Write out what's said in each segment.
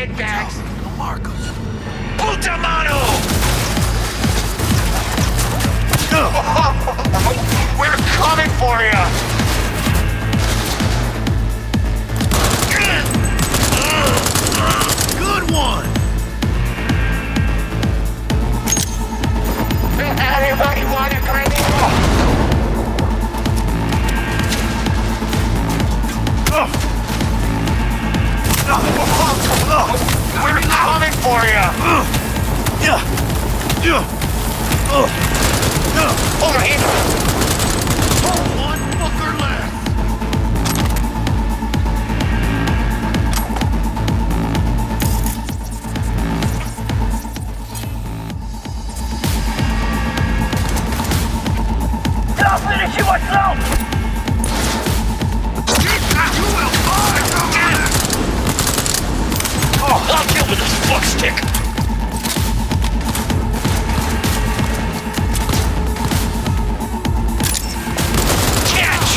Bags. Marcos. Puta mano! We're coming for you! Good one! Anybody want a grenade? We're coming for you! Over here! One fucker left! I'll finish you myself! You will find someone! Oh, I'll deal with this fuckstick! Catch!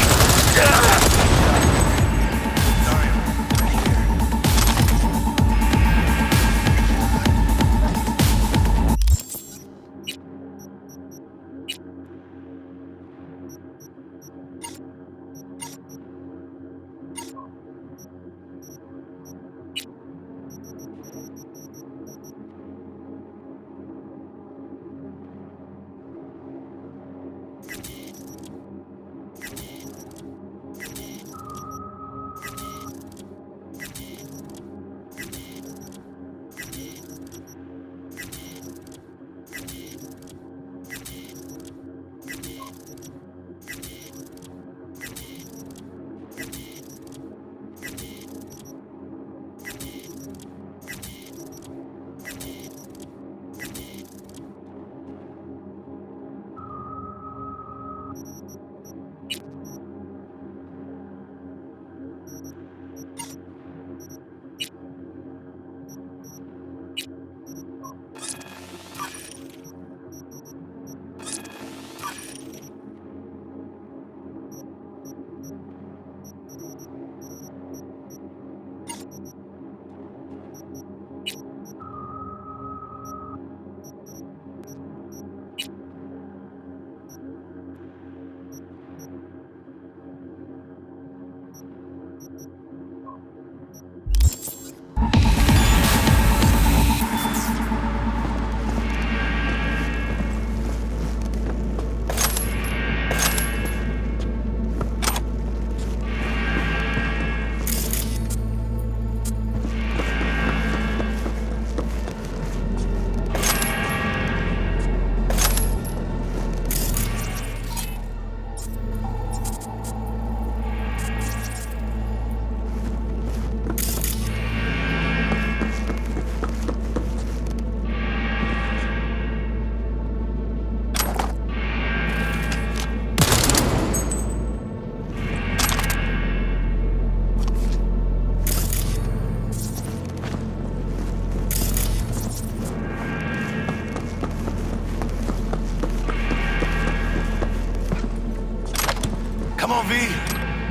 Come on, V.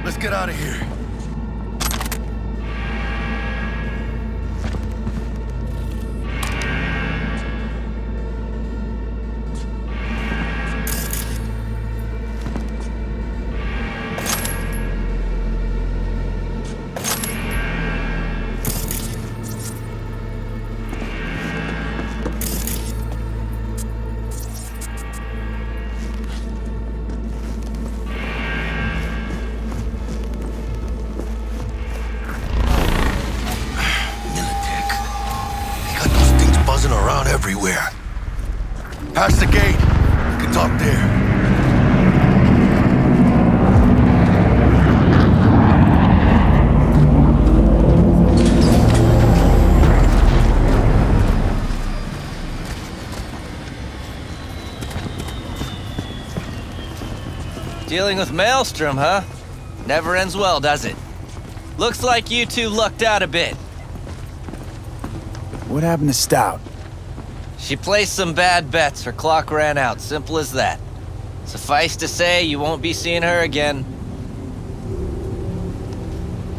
Let's get out of here. Around everywhere. Past the gate. We can talk there. Dealing with Maelstrom, huh? Never ends well, does it? Looks like you two lucked out a bit. What happened to Stout? She placed some bad bets, her clock ran out, simple as that. Suffice to say, you won't be seeing her again.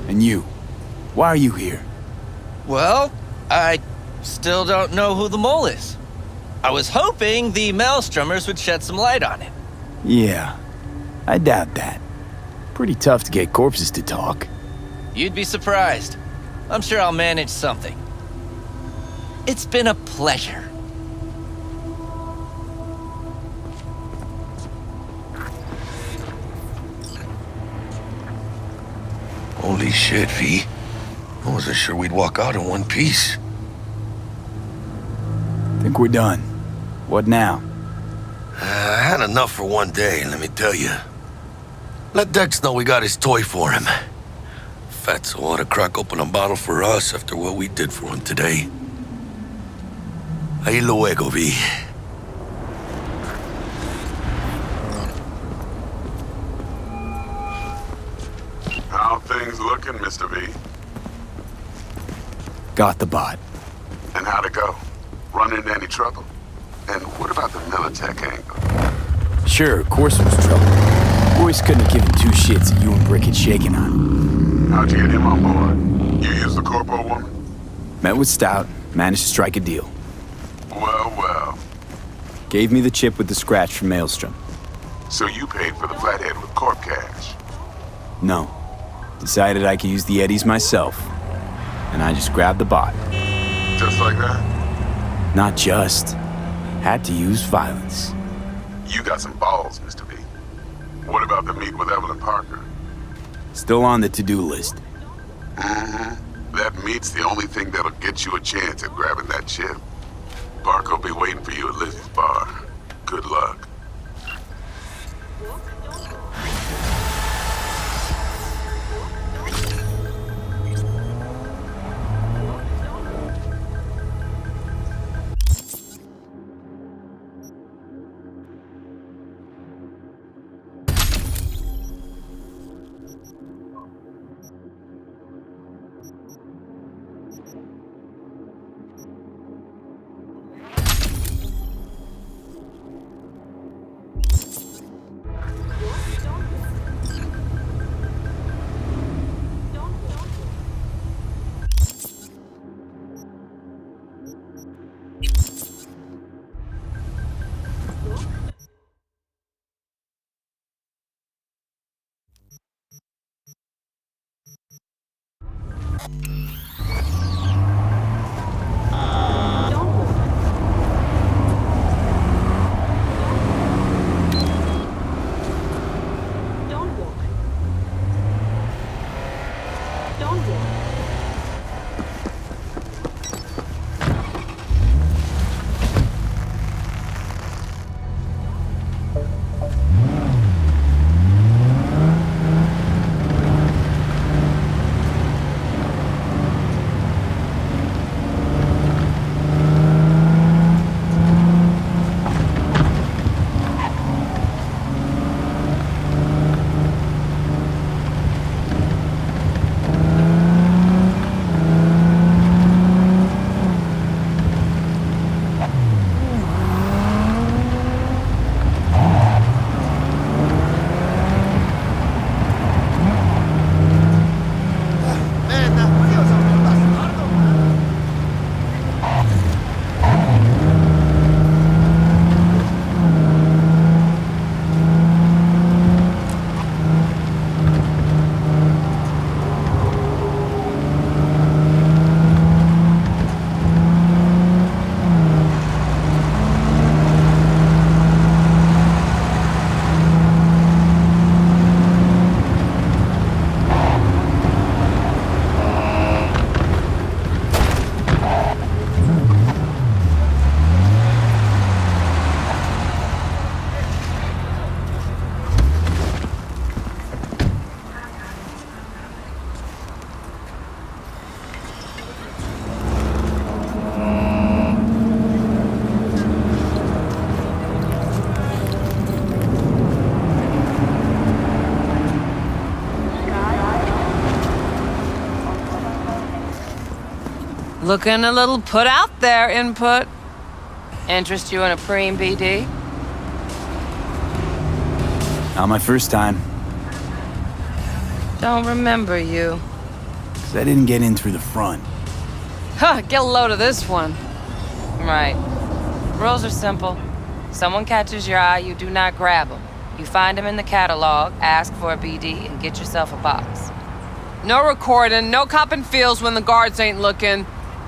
And you? Why are you here? Well, I still don't know who the mole is. I was hoping the Maelstromers would shed some light on it. Yeah, I doubt that. Pretty tough to get corpses to talk. You'd be surprised. I'm sure I'll manage something. It's been a pleasure. Holy shit, V. I wasn't sure we'd walk out in one piece. Think we're done. What now? I had enough for one day, let me tell you. Let Dex know we got his toy for him. Fatso ought to crack open a bottle for us after what we did for him today. Ahí luego, V. How things looking, Mr. V? Got the bot. And how'd it go? Run into any trouble? And what about the Militech angle? Sure, of course it was trouble. Boys couldn't have given two shits that you and Brick had shaken on. How'd you get him on board? You used the corpo woman? Met with Stout, managed to strike a deal. Well, well. Gave me the chip with the scratch from Maelstrom. So you paid for the flathead with corp cash? No. Decided I could use the Eddies myself. And I just grabbed the bot. Just like that? Not just. Had to use violence. You got some balls, Mr. V. What about the meet with Evelyn Parker? Still on the to-do list. Mm-hmm. That meet's the only thing that'll get you a chance at grabbing that chip. Parker will be waiting for you at Lizzie's bar. Good luck. Looking a little put out there, Input. Interest you in a preem, BD? Not my first time. Don't remember you. 'Cause I didn't get in through the front. Huh, get a load of this one. Right. Rules are simple. Someone catches your eye, you do not grab them. You find them in the catalog, ask for a BD, and get yourself a box. No recording, no copping feels when the guards ain't looking.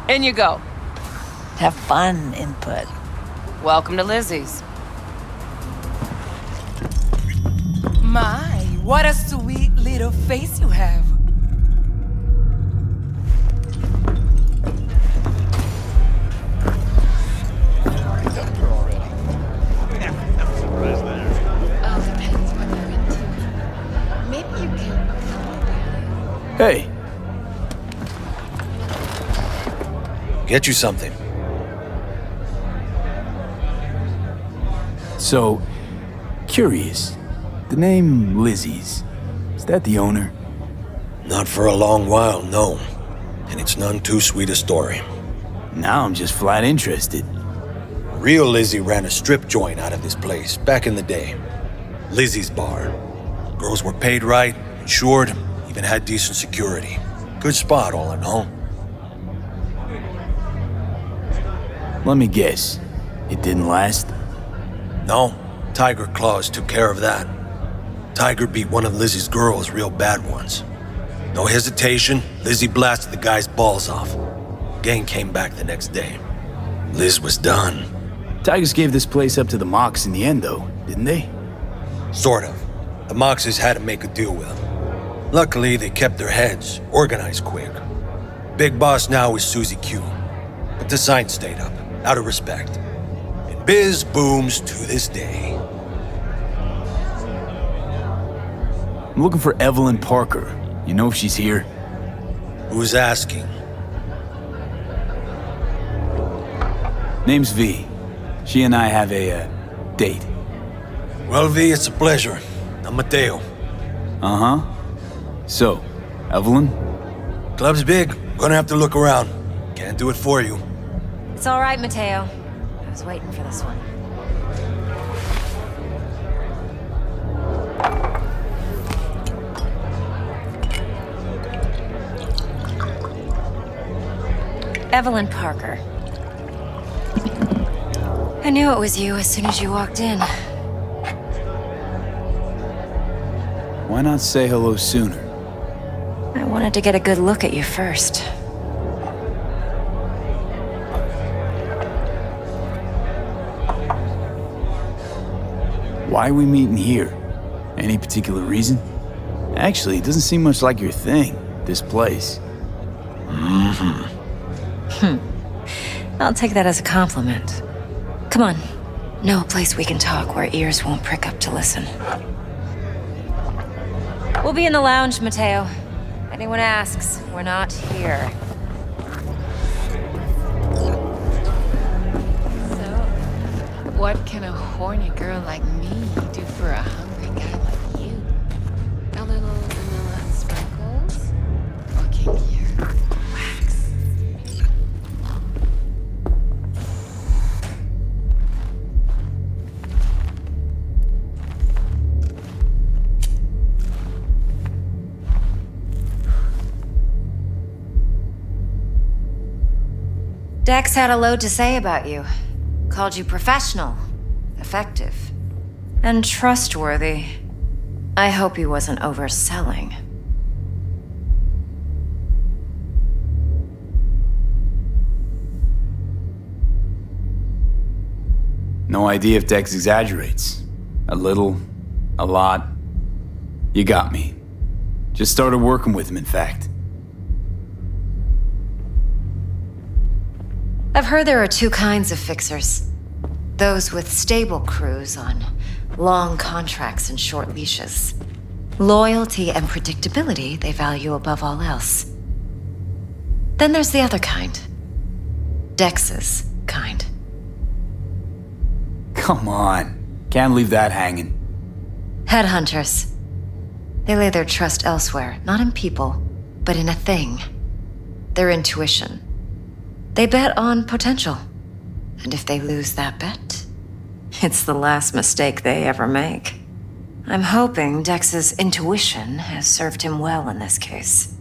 In you go. Have fun, Input. Welcome to Lizzie's. My, what a sweet little face you have. Hey, Get you something. so, curious. The name Lizzie's, is that the owner? Not for a long while, no. And it's none too sweet a story. Now I'm just flat interested. Real Lizzie ran a strip joint out of this place back in the day. Lizzie's Bar. Girls were paid right, insured, even had decent security. Good spot, all in all. Let me guess. It didn't last? No, Tiger Claws took care of that. Tiger beat one of Lizzie's girls real bad once. No hesitation, Lizzie blasted the guy's balls off. Gang came back the next day. Liz was done. Tigers gave this place up to the Mox in the end, though, didn't they? Sort of. The Moxes had to make a deal with them. Luckily, they kept their heads, organized quick. Big boss now is Susie Q. But the sign stayed up, out of respect. And biz booms to this day. I'm looking for Evelyn Parker. You know if she's here? Who's asking? Name's V. She and I have a, date. Well, V, it's a pleasure. I'm Mateo. Uh-huh. So, Evelyn? Club's big. Gonna have to look around. Can't do it for you. It's all right, Mateo. I was waiting for this one. Evelyn Parker. I knew it was you as soon as you walked in. Why not say hello sooner? I wanted to get a good look at you first. Why are we meeting here? Any particular reason? Actually, it doesn't seem much like your thing, this place. I'll take that as a compliment. Come on. Know a place we can talk where ears won't prick up to listen. We'll be in the lounge, Mateo. Anyone asks, we're not here. So, what can a horny girl like me do for a hungry guy like you? A little vanilla sprinkles? Or kinkier wax? Dex had a load to say about you. Called you professional, effective, and trustworthy. I hope he wasn't overselling. No idea if Dex exaggerates. A little, a lot. You got me. Just started working with him, in fact. I've heard there are two kinds of fixers. Those with stable crews on long contracts and short leashes. Loyalty and predictability they value above all else. Then there's the other kind. Dex's kind. Come on. Can't leave that hanging. Headhunters. They lay their trust elsewhere, not in people, but in a thing. Their intuition. They bet on potential. And if they lose that bet, it's the last mistake they ever make. I'm hoping Dex's intuition has served him well in this case.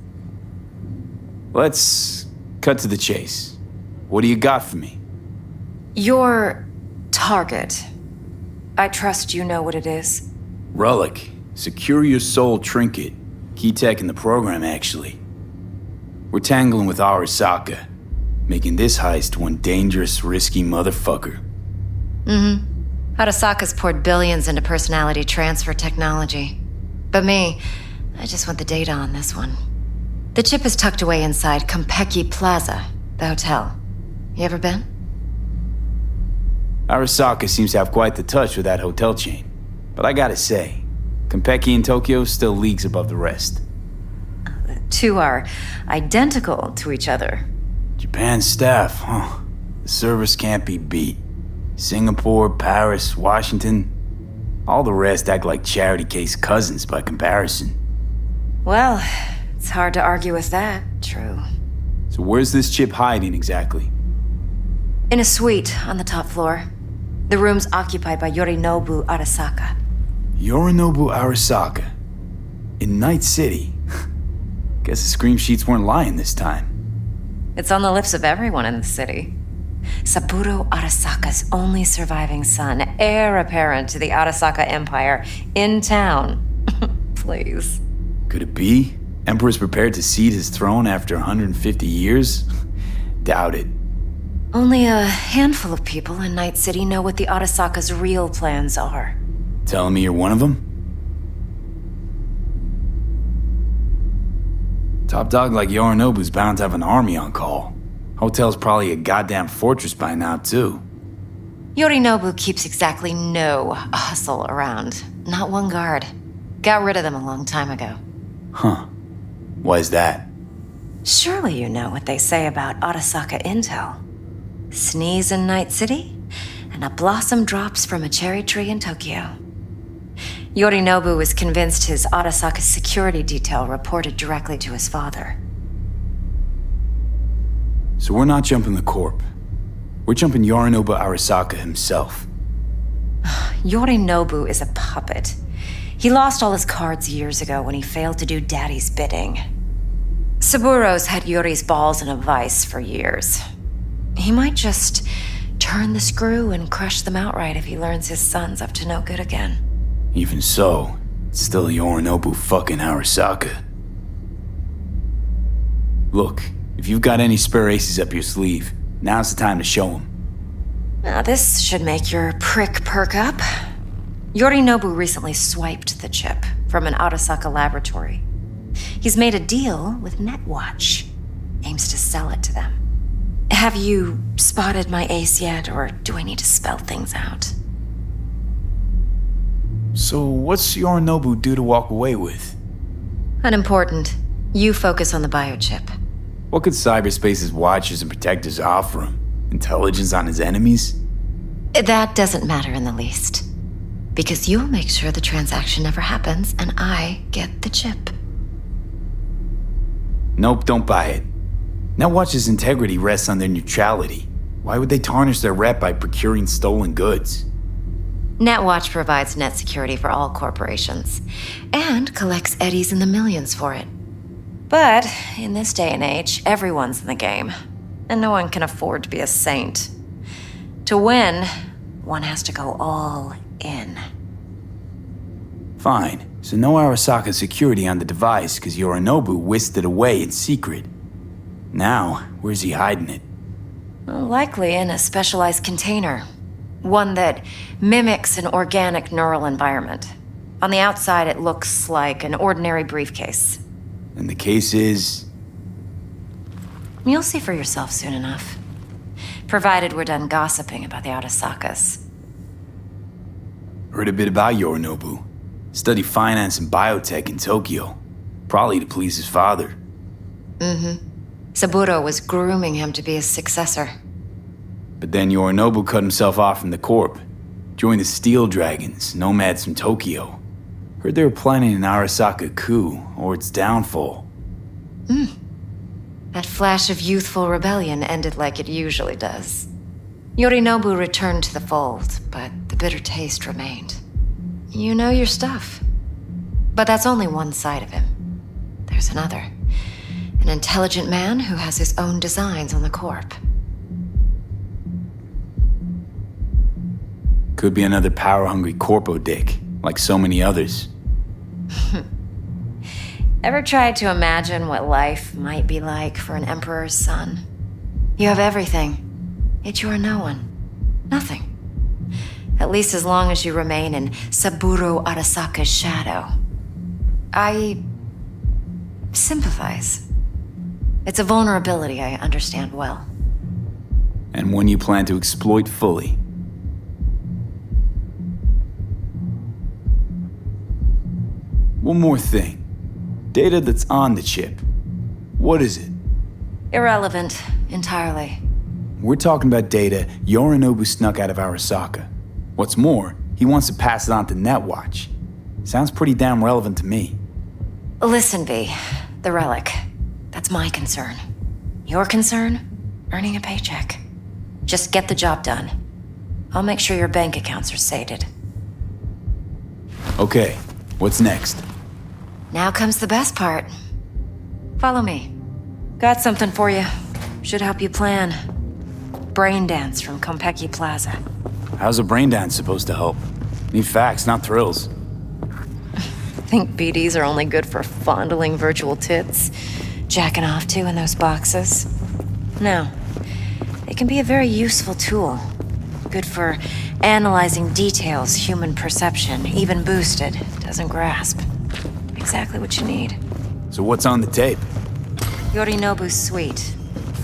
Let's Cut to the chase. What do you got for me? Your target. I trust you know what it is. Relic. Secure your soul trinket. Key tech in the program, actually. We're tangling with Arasaka, making this heist one dangerous, risky motherfucker. Arasaka's poured billions into personality transfer technology. But me, I just want the data on this one. The chip is tucked away inside Konpeki Plaza, the hotel. You ever been? Arasaka seems to have quite the touch with that hotel chain. But I gotta say, Konpeki in Tokyo still leagues above the rest. Two are identical to each other. Japan's staff, huh? The service can't be beat. Singapore, Paris, Washington. All the rest act like charity case cousins by comparison. Well, it's hard to argue with that, true. So where's this chip hiding exactly? In a suite on the top floor. The room's occupied by Yorinobu Arasaka. Yorinobu Arasaka? In Night City? Guess the scream sheets weren't lying this time. It's on the lips of everyone in the city. Saburo Arasaka's only surviving son, heir apparent to the Arasaka Empire, in town. Please. Could it be? Emperor's prepared to cede his throne after 150 years? Doubt it. Only a handful of people in Night City know what the Arasaka's real plans are. Telling me you're one of them? Top dog like Yorinobu's bound to have an army on call. Hotel's probably a goddamn fortress by now, too. Yorinobu keeps exactly no hustle around. Not one guard. Got rid of them a long time ago. Huh. Why is that? Surely you know what they say about Arasaka intel. Sneeze in Night City, and a blossom drops from a cherry tree in Tokyo. Yorinobu was convinced his Arasaka security detail reported directly to his father. So we're not jumping the corp. We're jumping Yorinobu Arasaka himself. Yorinobu is a puppet. He lost all his cards years ago when he failed to do Daddy's bidding. Saburo's had Yuri's balls in a vice for years. He might just turn the screw and crush them outright if he learns his son's up to no good again. Even so, it's still Yorinobu fucking Arasaka. Look, if you've got any spare aces up your sleeve, now's the time to show them. Now this should make your prick perk up. Yorinobu recently swiped the chip from an Arasaka laboratory. He's made a deal with Netwatch. Aims to sell it to them. Have you spotted my ace yet, or do I need to spell things out? So what's Yorinobu due to walk away with? Unimportant. You focus on the biochip. What could cyberspace's watchers and protectors offer him? Intelligence on his enemies? That doesn't matter in the least. Because you'll make sure the transaction never happens, and I get the chip. Nope, don't buy it. Netwatch's integrity rests on their neutrality. Why would they tarnish their rep by procuring stolen goods? Netwatch provides net security for all corporations, and collects eddies in the millions for it. But in this day and age, everyone's in the game, and no one can afford to be a saint. To win, one has to go all in. Fine, so no Arasaka security on the device because Yorinobu whisked it away in secret. Now, where's he hiding it? Likely in a specialized container. One that mimics an organic neural environment. On the outside, it looks like an ordinary briefcase. And the case is? You'll see for yourself soon enough. Provided we're done gossiping about the Arasakas. Heard a bit about Yorinobu. Studied finance and biotech in Tokyo. Probably to please his father. Saburo was grooming him to be his successor. But then Yorinobu cut himself off from the corp. Joined the Steel Dragons, nomads from Tokyo. Heard they were planning an Arasaka coup, or its downfall. That flash of youthful rebellion ended like it usually does. Yorinobu returned to the fold, but the bitter taste remained. You know your stuff. But that's only one side of him. There's another. And An intelligent man who has his own designs on the corp. Could be another power-hungry corpo dick, like so many others. Ever tried to imagine what life might be like for an emperor's son? You have everything, yet you are no one. Nothing. At least as long as you remain in Saburo Arasaka's shadow. I sympathize. It's a vulnerability I understand well. And one you plan to exploit fully. One more thing. Data that's on the chip. What is it? Irrelevant, entirely. We're talking about data Yorinobu snuck out of Arasaka. What's more, he wants to pass it on to Netwatch. Sounds pretty damn relevant to me. Listen, V. The relic. That's my concern. Your concern? Earning a paycheck. Just get the job done. I'll make sure your bank accounts are sated. Okay, what's next? Now comes the best part. Follow me. Got something for you. Should help you plan. Brain dance from Konpeki Plaza. How's a brain dance supposed to help? Need facts, not thrills. Think BDs are only good for fondling virtual tits? Jacking off to in those boxes? No. They can be a very useful tool. Good for analyzing details human perception, even boosted, doesn't grasp. Exactly what you need. So what's on the tape? Yorinobu's suite.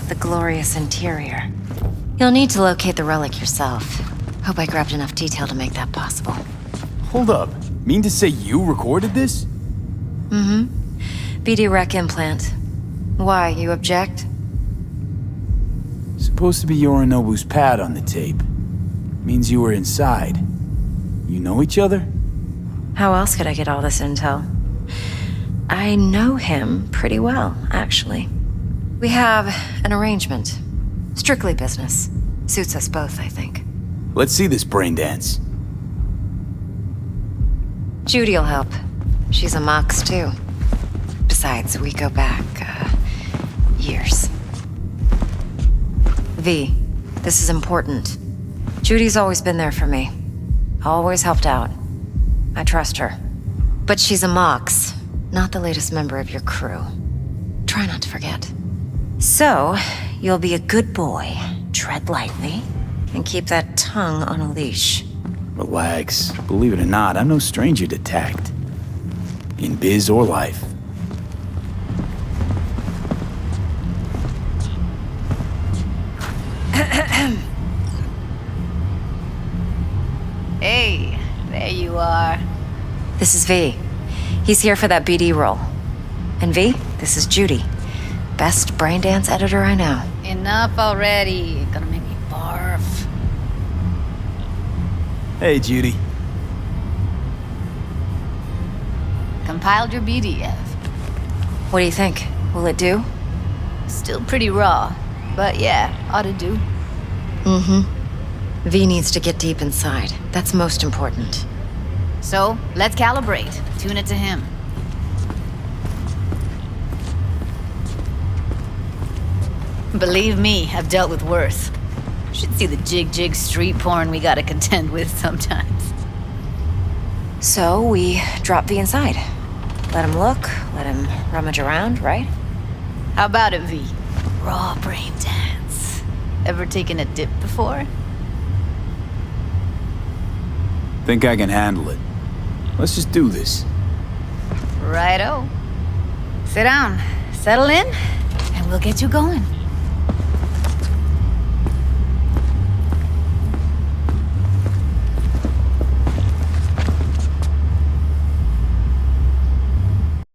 The glorious interior. You'll need to locate the relic yourself. Hope I grabbed enough detail to make that possible. Hold up. Mean to say you recorded this? Mm-hmm. BD rec implant. Why, you object? Supposed to be Yorinobu's pad on the tape. Means you were inside. You know each other? How else could I get all this intel? I know him pretty well, actually. We have an arrangement. Strictly business. Suits us both, I think. Let's see this brain dance. Judy'll help. She's a Mox, too. Besides, we go back, years. V, this is important. Judy's always been there for me. Always helped out. I trust her. But she's a Mox, not the latest member of your crew. Try not to forget. So, you'll be a good boy, tread lightly, and keep that tongue on a leash. Relax. Believe it or not, I'm no stranger to tact. In biz or life. Hey, there you are. This is V. He's here for that BD role. And V, this is Judy. Best brain dance editor I know. Enough already. Gonna make me barf. Hey, Judy. Compiled your BDF. What do you think? Will it do? Still pretty raw, but yeah, ought to do. Mm-hmm. V needs to get deep inside. That's most important. So, let's calibrate. Tune it to him. Believe me, I've dealt with worse. Should see the jig street porn we gotta contend with sometimes. So we drop V inside. Let him look, let him rummage around, right? How about it, V? Raw brain dance. Ever taken a dip before? Think I can handle it. Let's just do this. Righto. Sit down, settle in, and we'll get you going.